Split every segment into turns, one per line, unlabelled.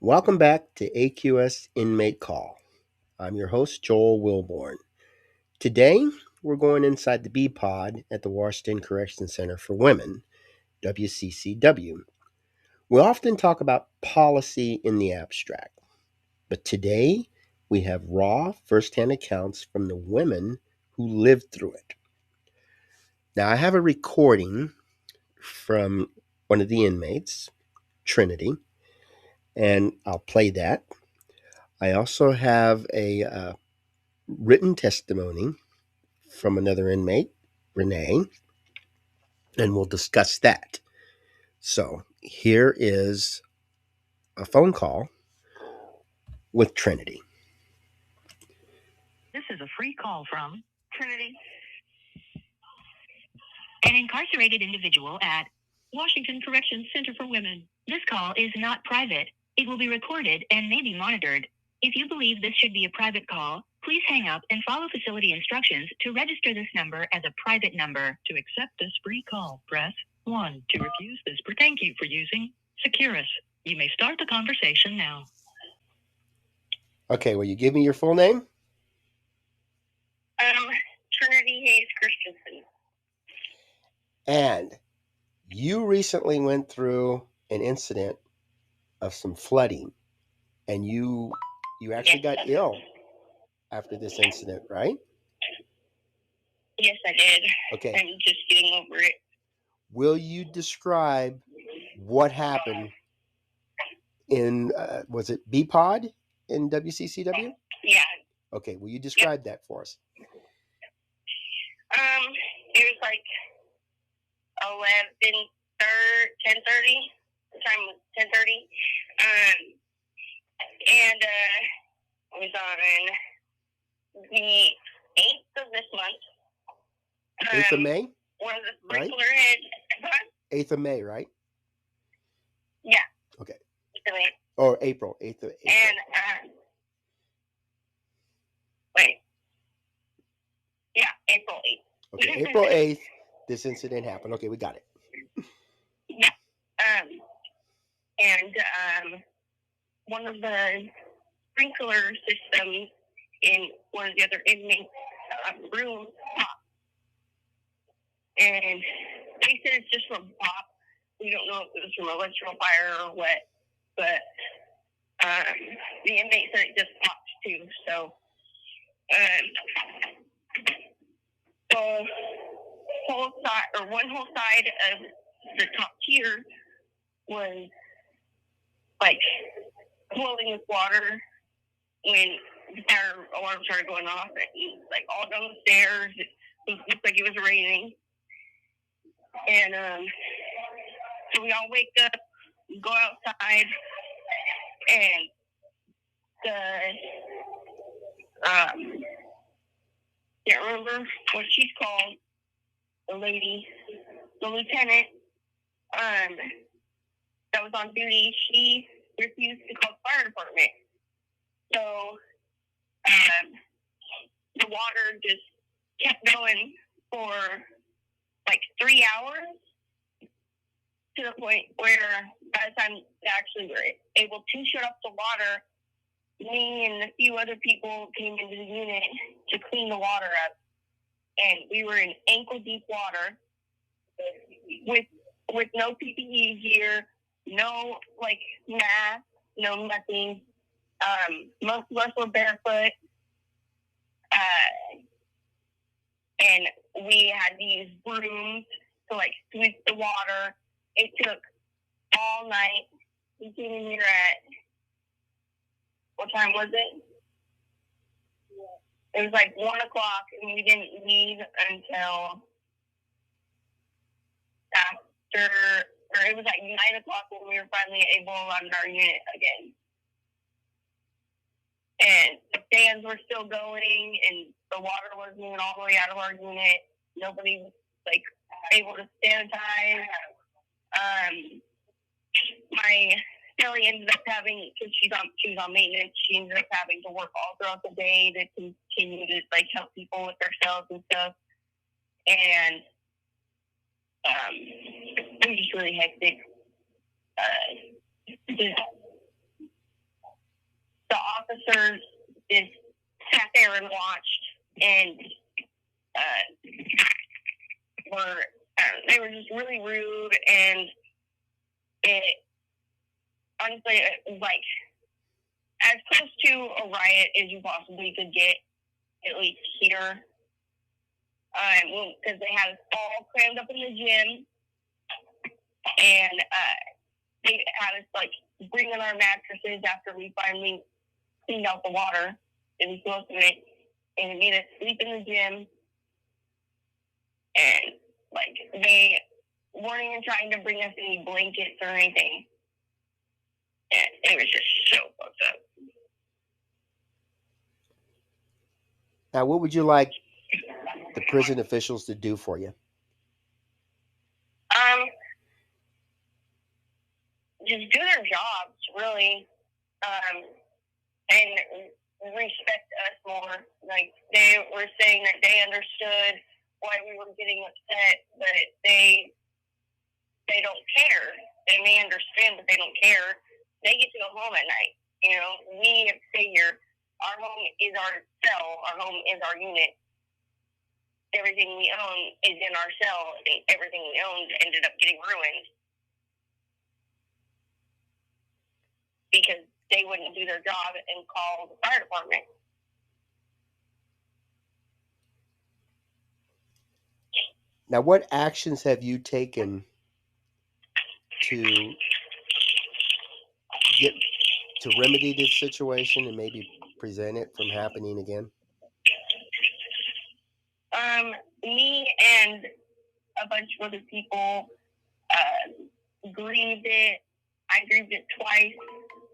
Welcome back to AQS Inmate Call. I'm your host, Joel Wilborn. Today, we're going inside the B pod at the Washington Correction Center for Women, WCCW. We often talk about policy in the abstract, but today we have raw, firsthand accounts from the women who lived through it. Now, I have a recording from one of the inmates, Trinity, and I'll play that. I also have a written testimony from another inmate, Renee, and we'll discuss that. So here is a phone call with Trinity.
This is a free call from Trinity, an incarcerated individual at Washington Correction Center for Women. This call is not private. It will be recorded and may be monitored. If you believe this should be a private call, please hang up and follow facility instructions to register this number as a private number. To accept this free call, press 1. To refuse this, thank you for using Securus. You may start the conversation now.
Okay, will you give me your full name?
Trinity Hayes Christensen.
And you recently went through an incident of some flooding, and you actually got ill after this incident, right?
Yes, I did.
Okay.
I'm just getting over it.
Will you describe what happened in, was it B-Pod in WCCW?
Yeah.
Okay, will you describe that for us?
It was like 10:30. The time was 10:30. And it was on the 8th of this month.
8th of May?
One of the sprinkler heads. Huh?
8th of May, right?
Yeah.
Okay.
8th of May.
Or April, 8th of April.
And, yeah, April 8th.
Okay, April 8th, this incident happened. Okay, we got it.
Yeah. And one of the sprinkler systems in one of the other inmates' rooms popped. And they said it's just from pop. We don't know if it was from electrical fire or what, but the inmate said it just popped too. So the whole side, or one whole side of the top tier was like flowing with water when our alarm started going off. And like all down the stairs, it looked like it was raining. And so we all wake up, go outside, and can't remember what she's called, the lady, the lieutenant, that was on duty, she refused to call the fire department. So the water just kept going for like 3 hours, to the point where by the time they actually were able to shut off the water, me and a few other people came into the unit to clean the water up. And we were in ankle-deep water with no PPE gear, no, like, mask, no nothing. Most of us were barefoot. And we had these brooms to, like, sweep the water. It took all night. We came in here at, what time was it? It was like 1 o'clock, and we didn't leave until after, or it was like 9 o'clock when we were finally able on our unit again. And the fans were still going, and the water was moving all the way out of our unit. Nobody was, like, able to sanitize. My Kelly ended up having, because she was on maintenance, she ended up having to work all throughout the day to continue to, like, help people with their cells and stuff. And it was just really hectic. officers just sat there and watched, and they were just really rude, and it honestly, like, as close to a riot as you possibly could get, at least here. Because they had us all crammed up in the gym, and they had us, like, bring in our mattresses after we finally cleaned out the water. It was most of it, and they made us sleep in the gym, and, like, they weren't even trying to bring us any blankets or anything. And it was just so fucked up.
Now, what would you like the prison officials to do for you?
Just do their jobs, really, and respect us more. Like, they were saying that they understood why we were getting upset, but they don't care. They may understand, but they don't care. They get to go home at night. You know, we have to stay here. Our home is our cell. Our home is our unit. Everything we own is in our cell, and everything we owned ended up getting ruined because they wouldn't do their job and call the fire department.
Now, what actions have you taken to remedy this situation and maybe prevent it from happening again?
Me and a bunch of other people grieved it. I grieved it twice.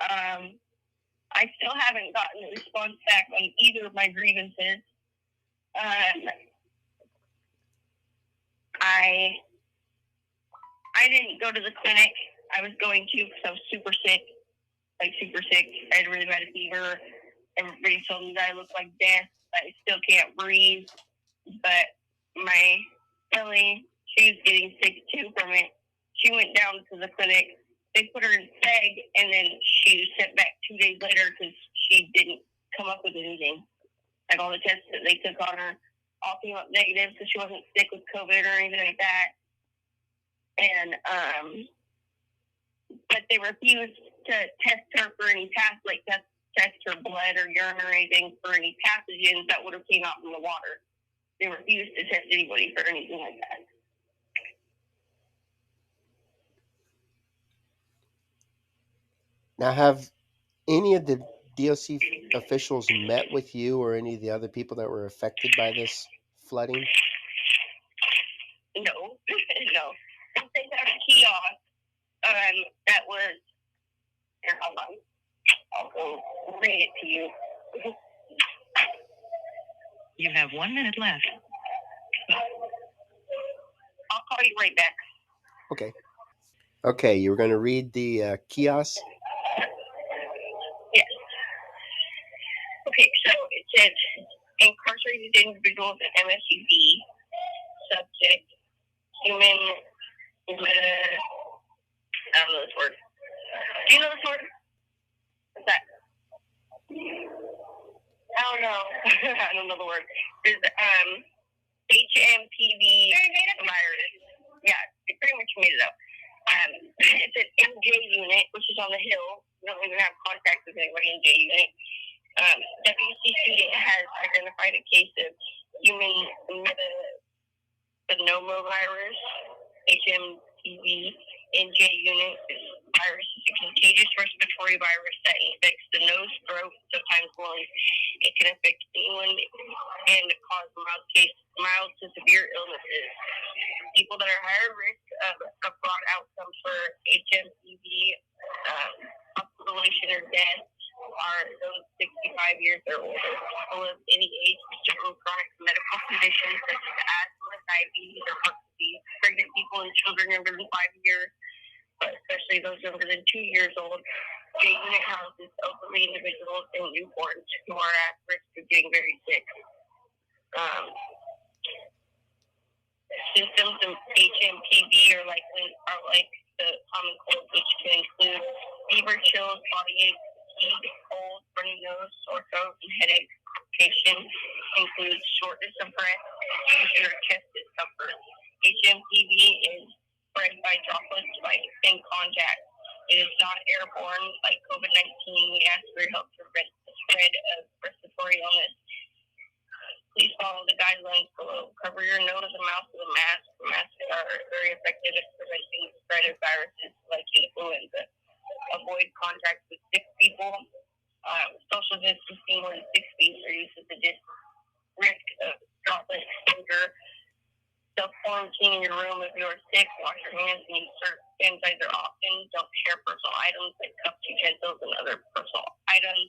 I still haven't gotten a response back on either of my grievances. I didn't go to the clinic. I was going to because I was super sick. I had really bad fever. Everybody told me that I looked like death. I still can't breathe. But my Ellie, she was getting sick too from it. She went down to the clinic. They put her in seg, and then she was sent back 2 days later because she didn't come up with anything. Like, all the tests that they took on her all came up negative, so she wasn't sick with COVID or anything like that. And but they refused to test her for any test her blood or urine or anything for any pathogens that would have came out from the water. They refused to test anybody for anything like that.
Now, have any of the DOC officials met with you or any of the other people that were affected by this flooding?
No, no. They had a kiosk that was, here, hold on. I'll go read it to you.
You have 1 minute left.
I'll call you right back.
Okay. Okay, you were going to read the kiosk?
Yes. Okay, so it said incarcerated individuals and MSUB, subject, human, I don't know this word. Do you know this word? What's that? I don't know. I don't know the word. There's HMPV virus. Yeah, it pretty much made it up. It's an MJ unit, which is on the Hill. We don't even have contact with anybody in J unit. WCCW has identified a case of human metapneumovirus, HMPV, in J unit. This virus is a contagious respiratory virus that infects the nose, throat, sometimes lungs. It can affect anyone and cause mild to severe illnesses. People that are higher risk of broad outcomes for HMPV, hospitalization or death, are those 65 years or older. People of any age with certain chronic medical conditions such as asthma, diabetes, or heart disease, pregnant people and children younger than 5 years, but especially those younger than 2 years old. J unit houses elderly individuals and newborns who are at risk of getting very sick. Symptoms of HMPV are like the common cold, which can include fever, chills, body ache, fatigue, cold, runny nose, sore throat, and headache. Complication includes shortness of breath and severe chest discomfort. HMPV is spread by droplets in contact. It is not airborne like COVID-19. We ask for your help to prevent the spread of respiratory illness. Please follow the guidelines below. Cover your nose and mouth with a mask. Masks are very effective at preventing the spread of viruses like influenza. Avoid contact with sick people. Social distancing more than 6 feet reduces the risk of droplet exposure. Self-quarantine in your room if you're sick. Wash your hands and use sanitizer often. Don't share personal items like cups, utensils, and other personal items.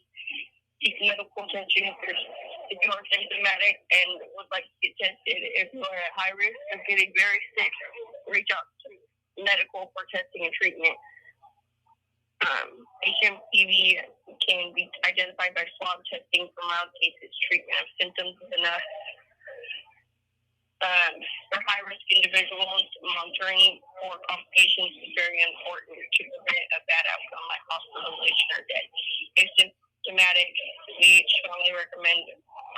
Seek medical attention if you are symptomatic and would like to get tested. If you are at high risk of getting very sick, reach out to medical for testing and treatment. HMPV can be identified by swab testing for mild cases. Treatment of symptoms is enough. For high-risk individuals, monitoring for complications is very important to prevent a bad outcome like hospitalization or death. If symptomatic, we strongly recommend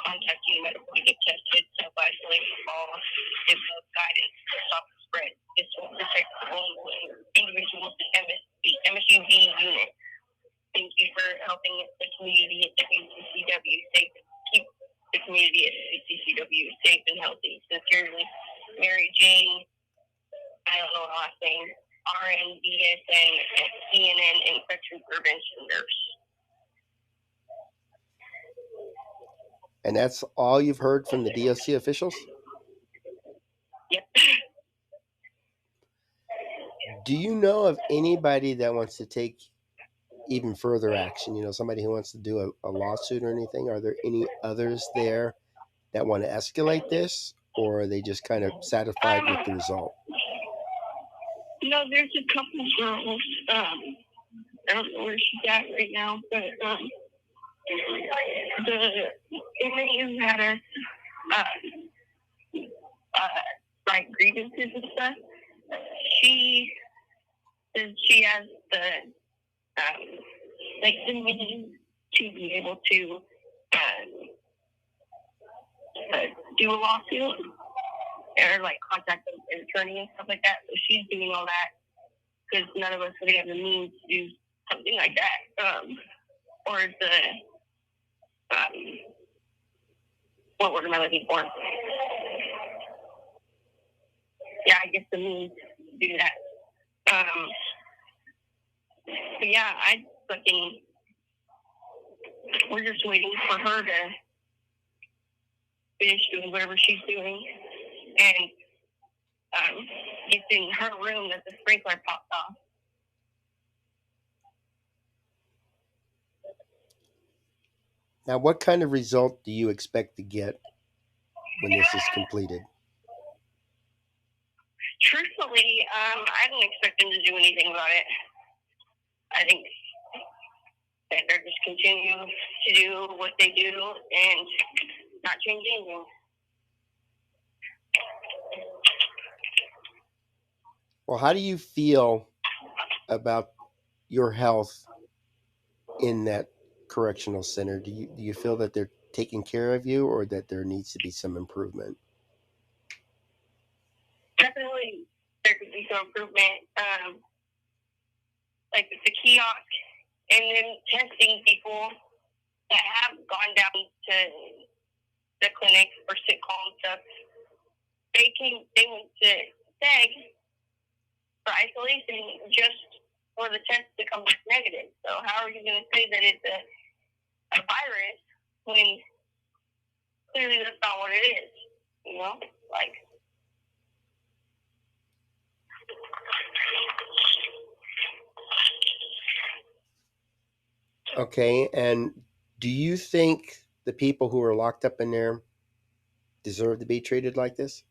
contacting medical to get tested, self-isolate, follow develop guidance to stop the spread. This will protect vulnerable individuals in the MSUV unit. Thank you for helping the community at WCCW keep the community at WCCW safe and healthy. Sincerely, Mary Jane, I don't know her last name, RNDSN, CNN Infection Prevention Nurse.
And that's all you've heard from the DOC officials?
Yep.
Do you know of anybody that wants to take even further action? You know, somebody who wants to do a lawsuit or anything? Are there any others there that want to escalate this, or are they just kind of satisfied with the result?
No, there's a couple girls. I don't know where she's at right now, but the inmate who had us like grievances and stuff, she says she has the means to be able to do a lawsuit or like contact an attorney and stuff like that. So she's doing all that because none of us would have the means to do something like that. Or what word am I looking for? Yeah, I guess the means to do that. But yeah, we're just waiting for her to finish doing whatever she's doing and it's in her room that the sprinkler popped off.
Now, what kind of result do you expect to get when this is completed?
Truthfully, I don't expect them to do anything about it. I think that they're just continue to do what they do and not change anything.
Well, how do you feel about your health in that correctional center? Do you feel that they're taking care of you, or that there needs to be some improvement?
Definitely, there could be some improvement. Like the kiosk, and then testing people that have gone down to the clinic for sick call and stuff. They went to SEG for isolation just for the test to come back negative. So how are you going to say that it's a virus when clearly that's not what it is? You know, like.
Okay, and do you think the people who are locked up in there deserve to be treated like this?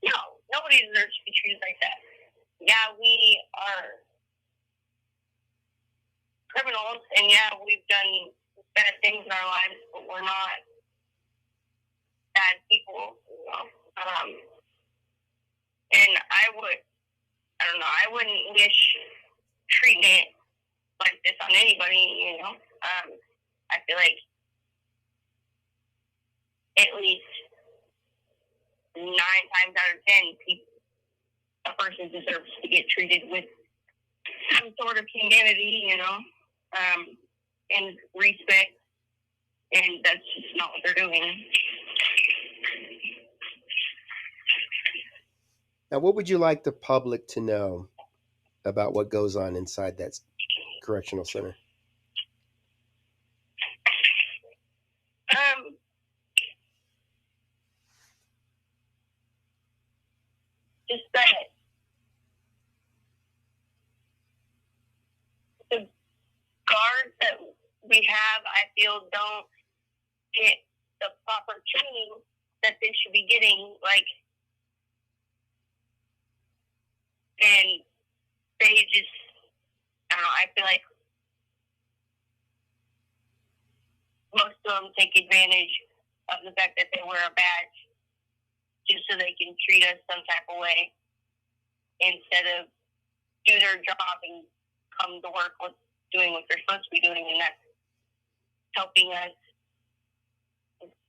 No, nobody deserves to be treated like that. Yeah, we are criminals, and yeah, we've done bad things in our lives, but we're not bad people, you know. And I wouldn't wish treatment like this on anybody. anybody, I feel like at least 9 times out of 10, a person deserves to get treated with some sort of humanity, and respect, and that's just not what they're doing.
Now, what would you like the public to know about what goes on inside that correctional center?
Just that the guards that we have, I feel, don't get the proper training that they should be getting, and they just, I don't know, I feel like most of them take advantage of the fact that they wear a badge just so they can treat us some type of way instead of do their job and come to work with doing what they're supposed to be doing, and that's helping us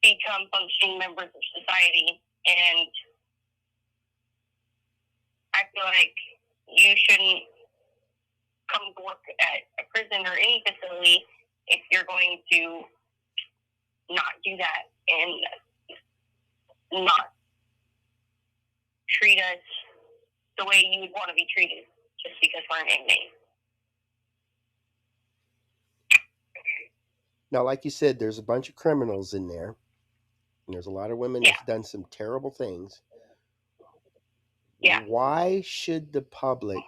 become functioning members of society. And I feel like you shouldn't come to work at a prison or any facility if you're going to not do that and not treat us the way you would want to be treated just because we're an inmate.
Now, like you said, there's a bunch of criminals in there, and there's a lot of women that's done some terrible things.
Yeah.
Why should the public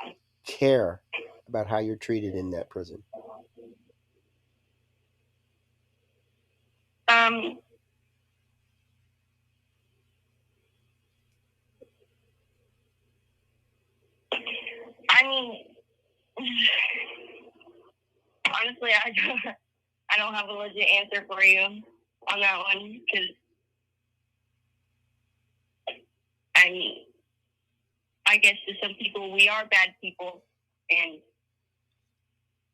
care about how you're treated in that prison?
I mean, honestly, I don't have a legit answer for you on that one, because I mean, I guess to some people we are bad people and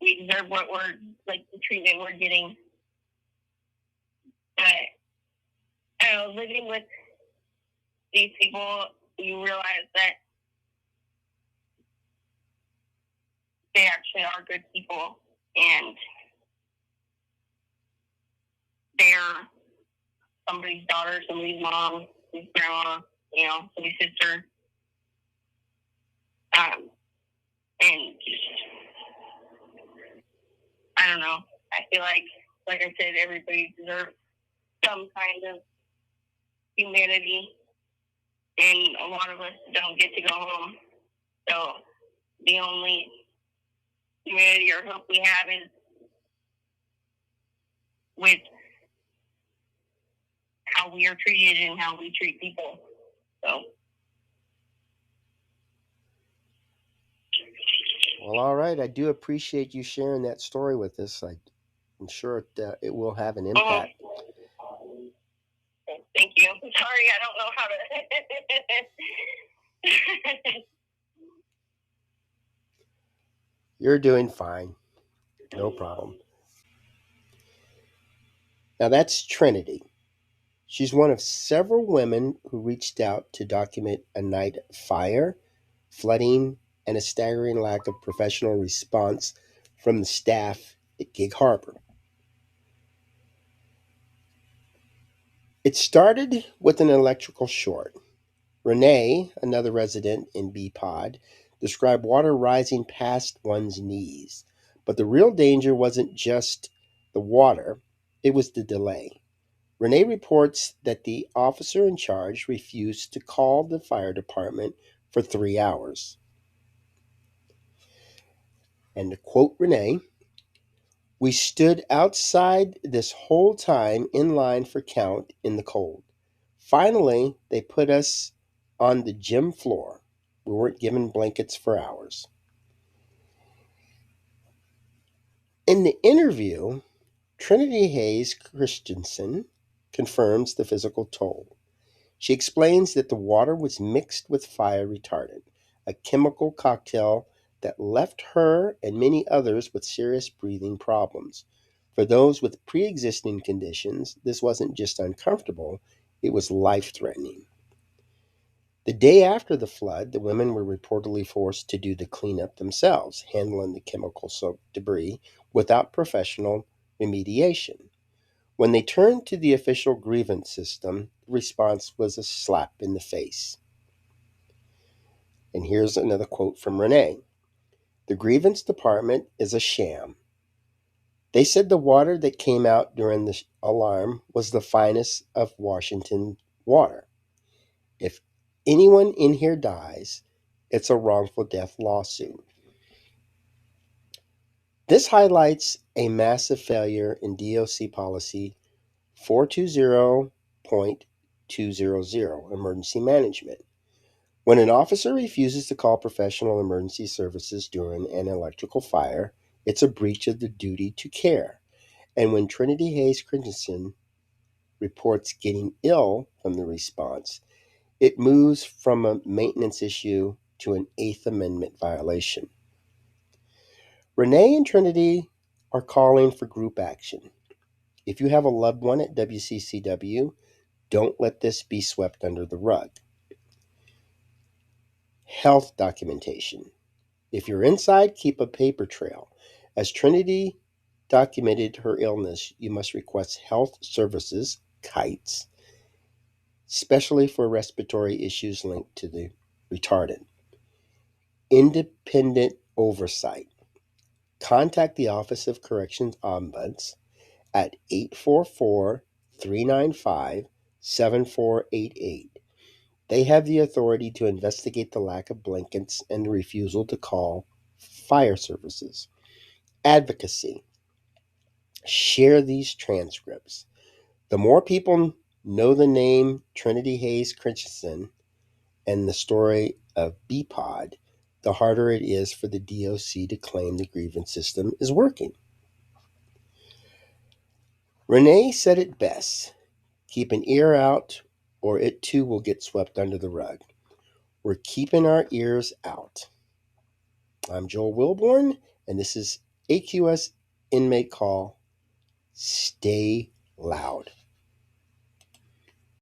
we deserve what we're, like, the treatment we're getting. But I don't know, living with these people, you realize that they actually are good people, and they're somebody's daughter, somebody's mom, somebody's grandma, somebody's sister. And just, I don't know. I feel like I said, everybody deserves some kind of humanity, and a lot of us don't get to go home. So the only humanity or hope we have is with how we are treated and how we treat people. So.
Well, all right. I do appreciate you sharing that story with us. I'm sure it will have an impact.
Thank you. Sorry, I don't know how to.
You're doing fine. No problem. Now, that's Trinity. She's one of several women who reached out to document a night of fire, flooding, and a staggering lack of professional response from the staff at Gig Harbor. It started with an electrical short. Renee, another resident in B Pod, described water rising past one's knees. But the real danger wasn't just the water, it was the delay. Renee reports that the officer in charge refused to call the fire department for 3 hours. And to quote Renee, "We stood outside this whole time in line for count in the cold. Finally, they put us on the gym floor. We weren't given blankets for hours." In the interview, Trinity Hayes Christensen confirms the physical toll. She explains that the water was mixed with fire retardant, a chemical cocktail that left her and many others with serious breathing problems. For those with pre-existing conditions, this wasn't just uncomfortable, it was life-threatening. The day after the flood, the women were reportedly forced to do the cleanup themselves, handling the chemical-soaked debris without professional remediation. When they turned to the official grievance system, the response was a slap in the face. And here's another quote from Renee. The grievance department is a sham. They said the water that came out during the alarm was the finest of Washington water. If anyone in here dies, it's a wrongful death lawsuit. This highlights a massive failure in DOC policy 420.200, emergency management. When an officer refuses to call professional emergency services during an electrical fire, it's a breach of the duty to care. And when Trinity Hayes Christensen reports getting ill from the response, it moves from a maintenance issue to an Eighth Amendment violation. Renee and Trinity are calling for group action. If you have a loved one at WCCW, don't let this be swept under the rug. Health documentation. If you're inside, keep a paper trail. As Trinity documented her illness, you must request health services, KITES, especially for respiratory issues linked to the retardant. Independent oversight. Contact the Office of Corrections Ombuds at 844-395-7488. They have the authority to investigate the lack of blankets and the refusal to call fire services. Advocacy. Share these transcripts. The more people know the name Trinity Hayes Christensen and the story of BPOD, the harder it is for the DOC to claim the grievance system is working. Renee said it best. Keep an ear out or it too will get swept under the rug. We're keeping our ears out. I'm Joel Wilborn, and this is AQS Inmate Call. Stay loud.